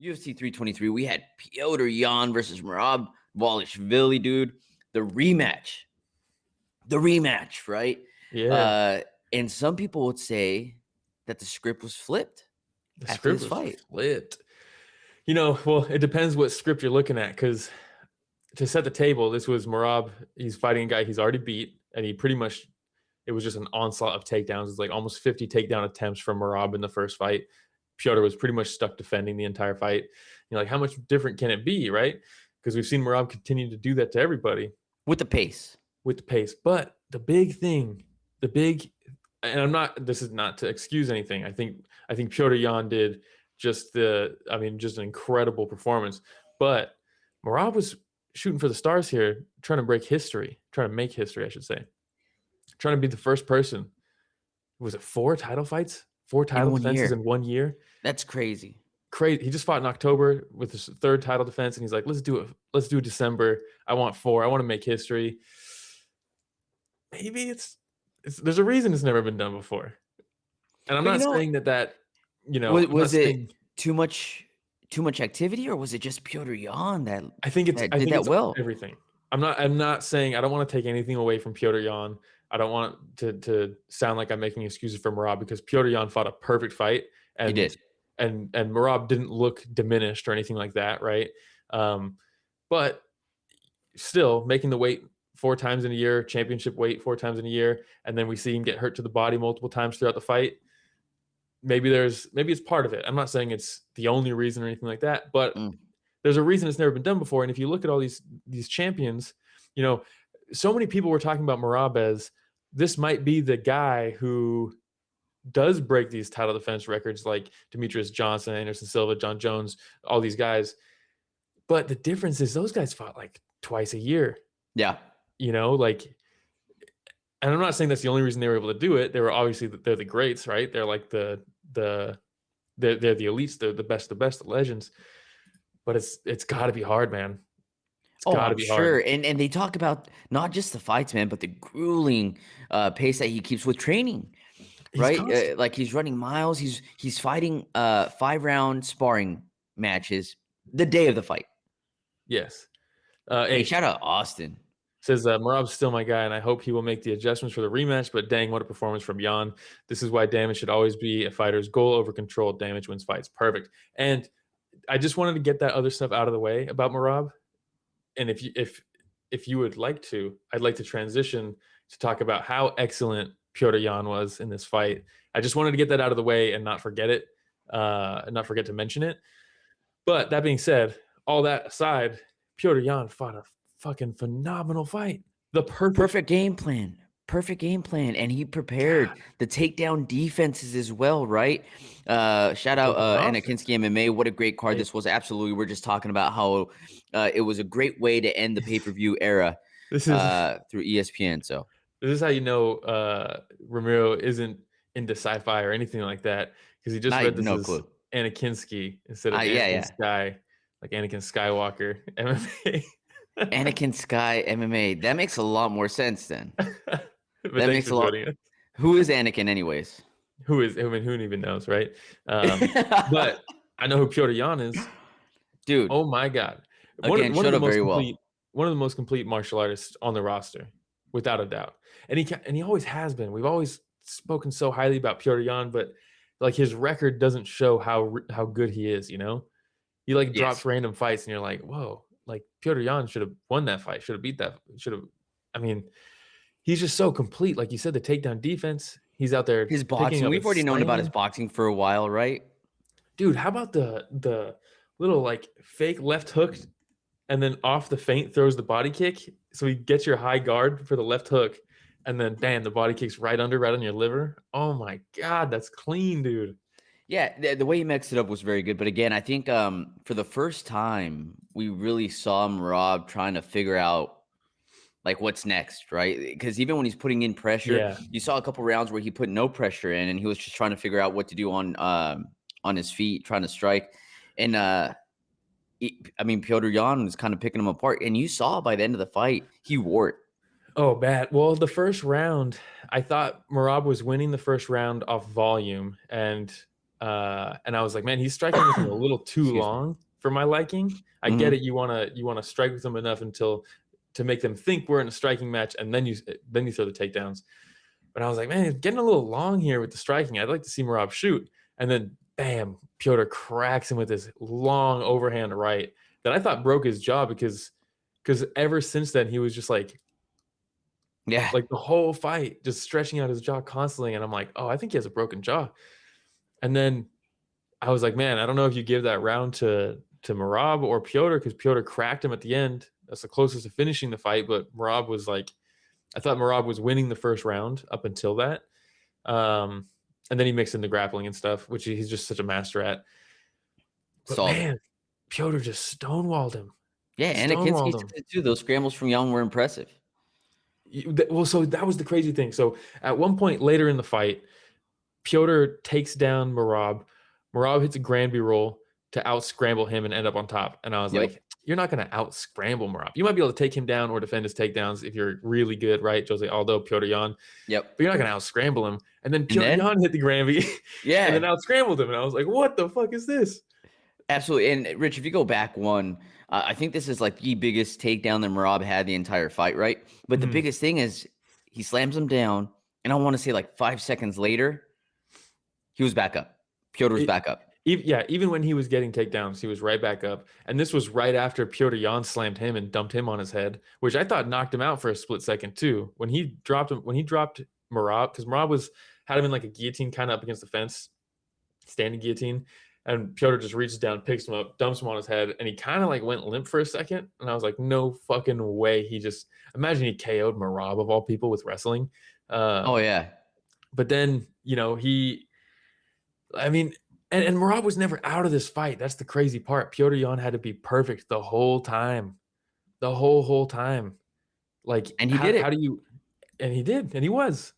UFC 323, we had Petr Yan versus Merab Dvalishvili, dude. The rematch. The rematch, right? Yeah, And some people would say that the script was flipped the after script this was fight. flipped. Well, it depends what script you're looking at, because to set the table, this was Merab. He's fighting a guy he's already beat, and it was just an onslaught of takedowns. It's like almost 50 takedown attempts from Merab in the first fight. Petr was pretty much stuck defending the entire fight. Like, how much different can it be, right? Because we've seen Merab continue to do that to everybody With the pace. with the pace. But and this is not to excuse anything. I think Petr Yan did just an incredible performance. But Merab was shooting for the stars here, trying to make history, I should say. Trying to be the first person. Was it 4 title fights? 4 title defenses in 1 year? That's crazy. Crazy. He just fought in October with his 3rd title defense, and he's like, let's do it. Let's do December. I want 4. I want to make history. Maybe there's a reason it's never been done before. And I'm not saying that was it too much activity, or was it just Petr Yan that I think it's well? everything. I'm not saying, I don't want to take anything away from Petr Yan. I don't want to sound like I'm making excuses for Merab, because Petr Yan fought a perfect fight, and He did. and Merab didn't look diminished or anything like that, right? But still, making the weight 4 times in a year, championship weight 4 times in a year, and then we see him get hurt to the body multiple times throughout the fight. Maybe it's part of it. I'm not saying it's the only reason or anything like that, but there's a reason it's never been done before. And if you look at all these champions, so many people were talking about Merab as this might be the guy who does break these title defense records, like Demetrius Johnson, Anderson Silva, John Jones, all these guys. But the difference is those guys fought like twice a year. Yeah. And I'm not saying that's the only reason they were able to do it. They were obviously, they're the greats, right? They're like they're the elites, they're the best, the legends. But it's got to be hard, man. It's got to be hard. Sure. And they talk about not just the fights, man, but the grueling pace that he keeps with training, right? Like, he's running miles. He's fighting 5-round sparring matches the day of the fight. Yes. Hey, shout out Austin. Says, Merab's still my guy, and I hope he will make the adjustments for the rematch, but dang, what a performance from Yan. This is why damage should always be a fighter's goal over control. Damage wins fights. Perfect. And I just wanted to get that other stuff out of the way about Merab. And if you would like to, I'd like to transition to talk about how excellent Petr Yan was in this fight. I just wanted to get that out of the way and not forget it, and not forget to mention it. But that being said, all that aside, Petr Yan fought a fucking phenomenal fight. The perfect game plan. And he prepared the takedown defenses as well, right? Shout out Anakinski MMA. What a great card this was. Absolutely. We're just talking about how it was a great way to end the pay-per-view era through ESPN. So this is how you know Ramiro isn't into sci-fi or anything like that, because he just read this as Anakinski instead of Anakin Sky, like Anakin Skywalker MMA. Anakin Sky MMA. That makes a lot more sense then. That makes a lot. Who is Anakin, anyways? Who even knows, right? But I know who Petr Yan is, dude. Oh my god! One of the most complete martial artists on the roster, without a doubt. And he always has been. We've always spoken so highly about Petr Yan, but like, his record doesn't show how good he is. He drops random fights, and you're like, whoa. Like, Petr Yan should have won that fight, should have beat that, he's just so complete. Like you said, the takedown defense, he's out there. His boxing, we've already known about his boxing for a while, right? Dude, how about the little like fake left hook, and then off the feint throws the body kick, so he gets your high guard for the left hook, and then bam, the body kick's right on your liver. Oh my god, that's clean, dude. Yeah, the way he mixed it up was very good. But again, I think for the first time, we really saw Merab trying to figure out like what's next, right? Because even when he's putting in pressure, you saw a couple rounds where he put no pressure in, and he was just trying to figure out what to do on his feet, trying to strike. And Petr Yan was kind of picking him apart, and you saw by the end of the fight, he wore it. Oh, bad. Well, the first round, I thought Merab was winning the first round off volume, and And I was like, man, he's striking with him a little too Excuse me. long for my liking. I get Mhm. it. You wanna strike with them enough to make them think we're in a striking match, and then you throw the takedowns. But I was like, man, it's getting a little long here with the striking. I'd like to see Merab shoot. And then, bam, Petr cracks him with this long overhand right that I thought broke his jaw because ever since then he was just Yeah. like the whole fight just stretching out his jaw constantly. And I'm like, oh, I think he has a broken jaw. And then I was like, man, I don't know if you give that round to Merab or Petr because Petr cracked him at the end. That's the closest to finishing the fight. But Merab was like, I thought Merab was winning the first round up until that. And then he mixed in the grappling and stuff, which he's just such a master at. But Solved it. man, Petr just stonewalled him. Yeah, and Akinski Stonewalled him. did it too. Those scrambles from Young were impressive. Well, so that was the crazy thing. So at one point later in the fight, Petr takes down Merab. Merab hits a Granby roll to out scramble him and end up on top. And I was Yep. like, you're not going to out scramble Merab. You might be able to take him down or defend his takedowns if you're really good, right? Jose Aldo, Petr Yan. Yep. But you're not going to out scramble him. And then And Petr then? Yan hit the Granby and Yeah. then out scrambled him. And I was like, what the fuck is this? Absolutely. And Rich, if you go back one, I think this is like the biggest takedown that Merab had the entire fight, right? But the Mhm. biggest thing is he slams him down, and I want to say like 5 seconds later, he was back up. Petr was back up. Even when he was getting takedowns, he was right back up. And this was right after Petr Yan slammed him and dumped him on his head, which I thought knocked him out for a split second too. When he dropped Merab, because Merab had him in like a guillotine kind of up against the fence, standing guillotine. And Petr just reaches down, picks him up, dumps him on his head, and he kind of like went limp for a second. And I was like, no fucking way. Imagine he KO'd Merab of all people with wrestling. Oh, yeah. But then, and Merab was never out of this fight. That's the crazy part. Petr Yan had to be perfect the whole time. The whole time. Like, And he did it. And he did. And he was.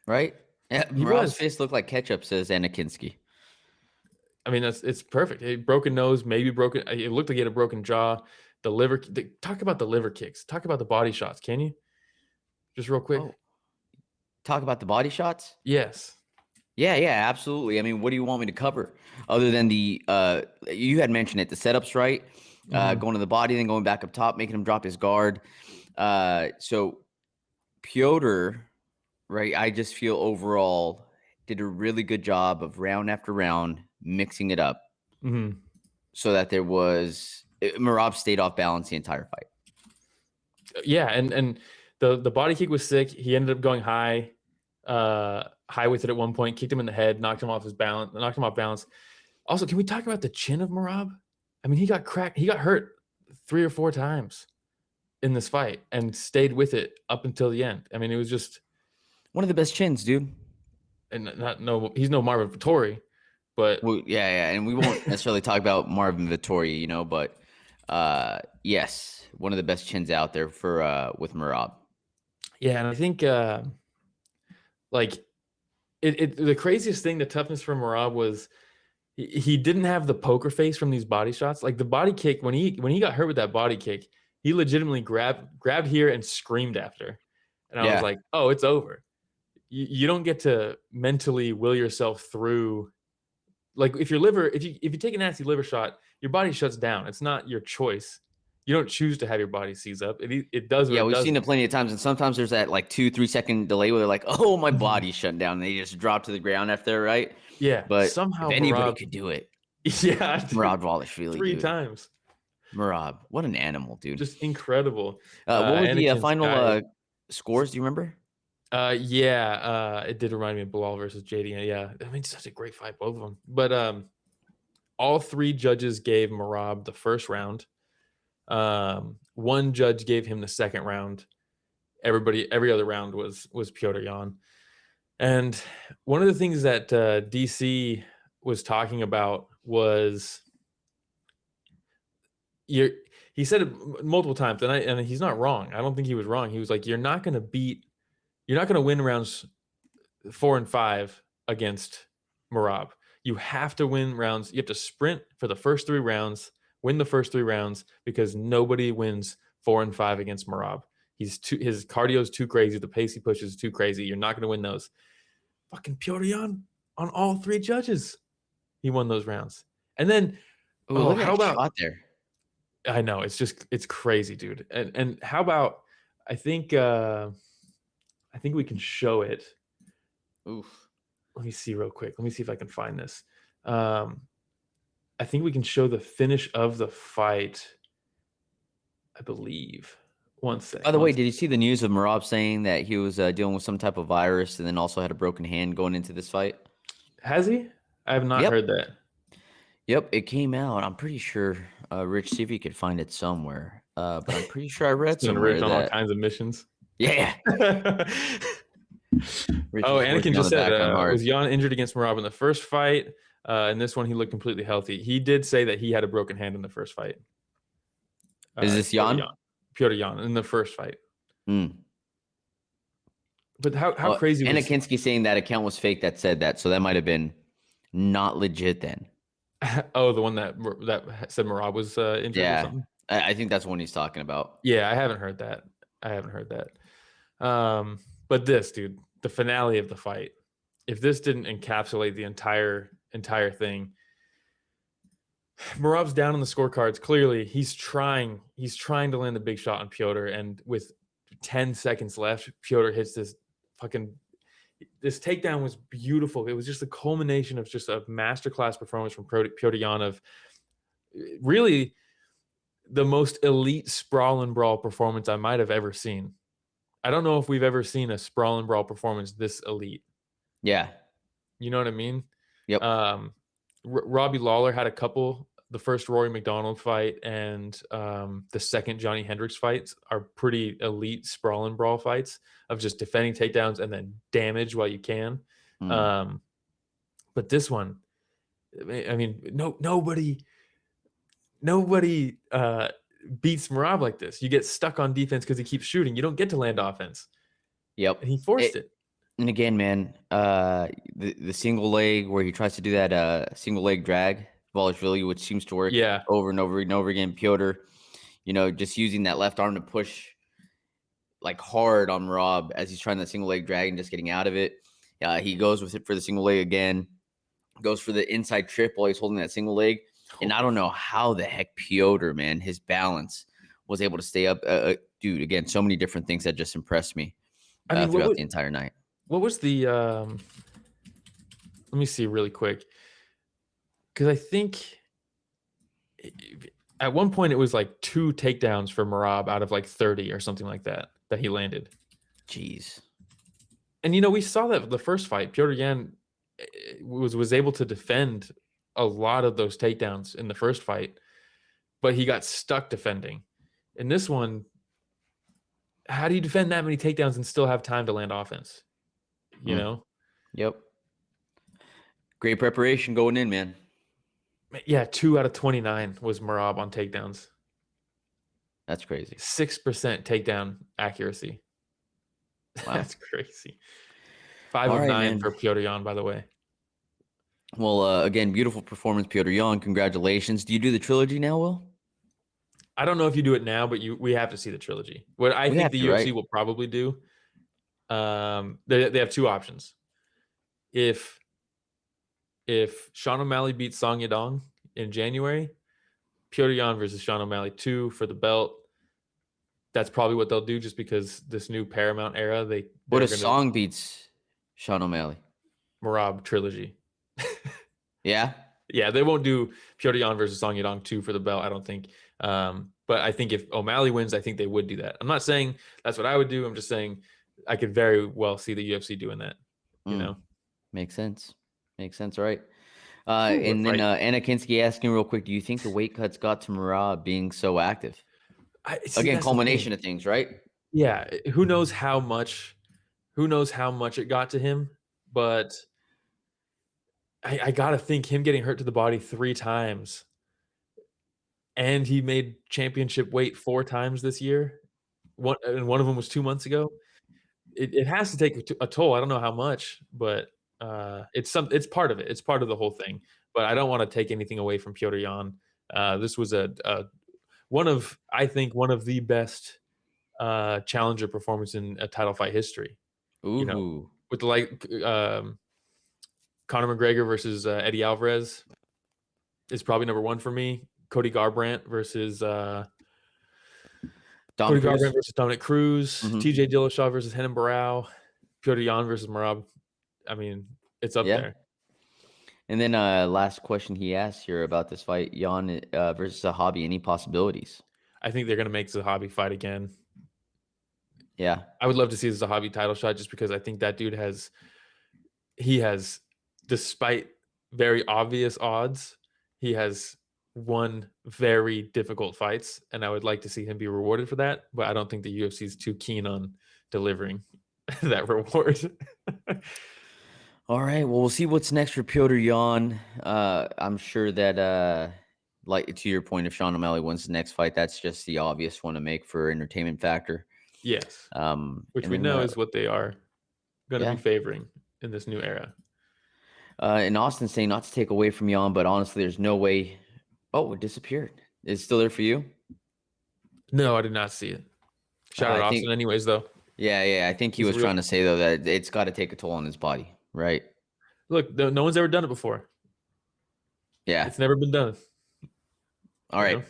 Right? Yeah, He Merab's was. face looked like ketchup, says Anakinski. I mean, it's perfect. A broken nose, maybe broken. It looked like he had a broken jaw. Talk about the liver kicks. Talk about the body shots. Can you? Just real quick. Oh. Talk about the body shots? Yes. Yeah, absolutely. I mean, what do you want me to cover other than the you had mentioned it, the setups, right? Going to the body, then going back up top, making him drop his guard. So Petr, right? I just feel overall did a really good job of round after round mixing it up, so that Merab stayed off balance the entire fight. Yeah, and the body kick was sick. He ended up going high with it at one point, kicked him in the head, knocked him off balance. Also, can we talk about the chin of Merab? I mean, he got hurt 3 or 4 times in this fight and stayed with it up until the end. I mean, it was just one of the best chins, dude. And he's no Marvin Vettori, but yeah, and we won't necessarily talk about Marvin Vettori, but yes, one of the best chins out there with Merab. Yeah, and I think the craziest thing, the toughness for Merab was he didn't have the poker face from these body shots. Like the body kick, when he got hurt with that body kick, he legitimately grabbed here and screamed after. And I was like, oh, it's over. You don't get to mentally will yourself through. Like if you take a nasty liver shot, your body shuts down. It's not your choice. You don't choose to have your body seize up. It does. Yeah, we've seen it plenty of times, and sometimes there's that like 2-3 second delay where they're like, "Oh, my body's shut down," and they just drop to the ground after, right? Yeah, but somehow if anybody could do it, yeah, Merab Dvalishvili 3 times. Merab, what an animal, dude! Just incredible. What was the final scores? Do you remember? It did remind me of Bilal versus JD. Yeah, I mean, such a great fight, both of them. But all 3 judges gave Merab the first round. One judge gave him the second round. Every other round was Petr Yan. And one of the things that DC was talking about was he said it multiple times, and he's not wrong. I don't think he was wrong. He was like, you're not going to win rounds 4 and 5 against Merab. You have to win rounds. You have to sprint for the first 3 rounds, win the first 3 rounds, because nobody wins 4 and 5 against Merab. His cardio is too crazy. The pace he pushes is too crazy. You're not going to win those. Fucking Petr Yan on all 3 judges. He won those rounds. And then, Ooh, look at how that about, shot there. I know, it's crazy, dude. And how about, I think we can show it. Oof. Let me see real quick. Let me see if I can find this. Um, I think we can show the finish of the fight, I believe. One By sec. the One way, sec. did you see the news of Merab saying that he was dealing with some type of virus and then also had a broken hand going into this fight? Has he? I have not Yep. heard that. Yep, it came out. I'm pretty sure, Rich, see if you could find it somewhere. But I'm pretty sure I read Sending Rich somewhere on all that, kinds of missions. yeah, Rich Oh, is Anakin working on just the said, background hard. was Jan injured against Merab in the first fight? In this one, he looked completely healthy. He did say that he had a broken hand in the first fight. Is this Piotr Jan? Jan. Piotr Jan in the first fight. Mm. But how Well, crazy Anna was? Kinsky saying that account was fake that said that, so that might have been not legit then. Oh, the one that said Merab was injured or Yeah, something. I think that's what he's talking about. Yeah, I haven't heard that. But this, dude, the finale of the fight. If this didn't encapsulate the entire thing, Merab's down on the scorecards. Clearly, he's trying to land a big shot on Piotr, and with 10 seconds left, Piotr hits this takedown was beautiful. It was just a culmination of just a masterclass performance from Piotr Jan of really the most elite sprawl and brawl performance I might have ever seen. I don't know if we've ever seen a sprawl and brawl performance this elite. Yeah. You know what I mean? Yep. Robbie Lawler had a couple. The first Rory McDonald fight and the second Johnny Hendricks fights are pretty elite sprawl and brawl fights of just defending takedowns and then damage while you can. Mm. But this one, I mean, nobody beats Merab like this. You get stuck on defense because he keeps shooting. You don't get to land offense. Yep. And he forced it. And again, man, the single leg where he tries to do that single leg drag, Dvalishvili, which seems to work over and over and over again. Piotr, just using that left arm to push like hard on Rob as he's trying that single leg drag and just getting out of it. He goes with it for the single leg again, goes for the inside trip while he's holding that single leg. And I don't know how the heck Piotr, man, his balance was able to stay up. Dude, again, so many different things that just impressed me throughout the entire night. What was the let me see really quick, because I think at one point it was like 2 takedowns for Merab out of like 30 or something like that he landed. Jeez. And we saw that the first fight, Piotr Jan was able to defend a lot of those takedowns in the first fight, but he got stuck defending. In this one, how do you defend that many takedowns and still have time to land offense? You know? Yep. Great preparation going in, man. Yeah, 2 out of 29 was Merab on takedowns. That's crazy. 6% takedown accuracy. Wow. That's crazy. 5 All of right, 9 man. for Piotr Jan, by the way. Well, again, beautiful performance, Piotr Jan. Congratulations. Do you do the trilogy now, Will? I don't know if you do it now, but we have to see the trilogy. What I think the UFC will probably do, they have 2 options. If Sean O'Malley beats Song Yadong in January, Piotr Jan versus Sean O'Malley 2 for the belt. That's probably what they'll do, just because this new Paramount era, what if Song beats Sean O'Malley? Merab trilogy. Yeah? Yeah, they won't do Piotr Jan versus Song Yadong 2 for the belt, I don't think. But I think if O'Malley wins, I think they would do that. I'm not saying that's what I would do. I'm just saying I could very well see the UFC doing that. Makes sense. Right. And then Anna Kinsky asking real quick, do you think the weight cuts got to Merab being so active? Again, culmination of things, right? Yeah. Who knows how much it got to him, but I got to think him getting hurt to the body 3 times, and he made championship weight 4 times this year. One of them was 2 months ago. It has to take a toll. I don't know how much, but it's part of it. It's part of the whole thing. But I don't want to take anything away from Piotr Jan. This was one of the best challenger performance in a title fight history. Ooh. With Conor McGregor versus Eddie Alvarez is probably number 1 for me. Cody Garbrandt versus Dominic Cruz. Mhm. TJ Dillashaw versus Renan Barão. Petr Yan versus Merab. I mean, it's up there. And then last question he asked here about this fight, Yan versus Zahabi. Any possibilities? I think they're going to make Zahabi fight again. Yeah. I would love to see the Zahabi title shot just because I think that dude has, despite very obvious odds, he has won very difficult fights, and I would like to see him be rewarded for that, but I don't think the UFC is too keen on delivering that reward. All right. Well, we'll see what's next for Petr Yan. I'm sure that, like to your point, if Sean O'Malley wins the next fight, that's just the obvious one to make for entertainment factor. Yes. Which we then, know is what they are going to yeah. be favoring in this new era. And Austin saying not to take away from Yan, but honestly, there's no way. Oh, it disappeared. It's still there for you? No, I did not see it. Shout out Austin anyways, though. Yeah. I think he was trying to say, though, that it's got to take a toll on his body, right? Look, no one's ever done it before. Yeah. It's never been done. All right.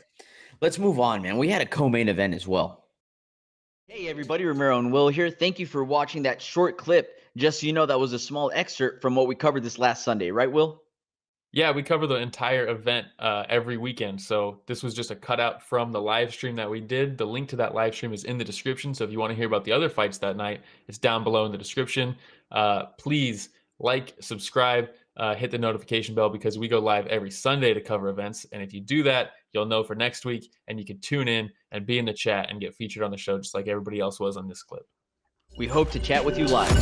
Let's move on, man. We had a co-main event as well. Hey, everybody. Romero and Will here. Thank you for watching that short clip. Just so you know, that was a small excerpt from what we covered this last Sunday. Right, Will? Yeah, we cover the entire event every weekend. So this was just a cutout from the live stream that we did. The link to that live stream is in the description. So if you want to hear about the other fights that night, it's down below in the description. Please like, subscribe, hit the notification bell because we go live every Sunday to cover events. And if you do that, you'll know for next week and you can tune in and be in the chat and get featured on the show just like everybody else was on this clip. We hope to chat with you live.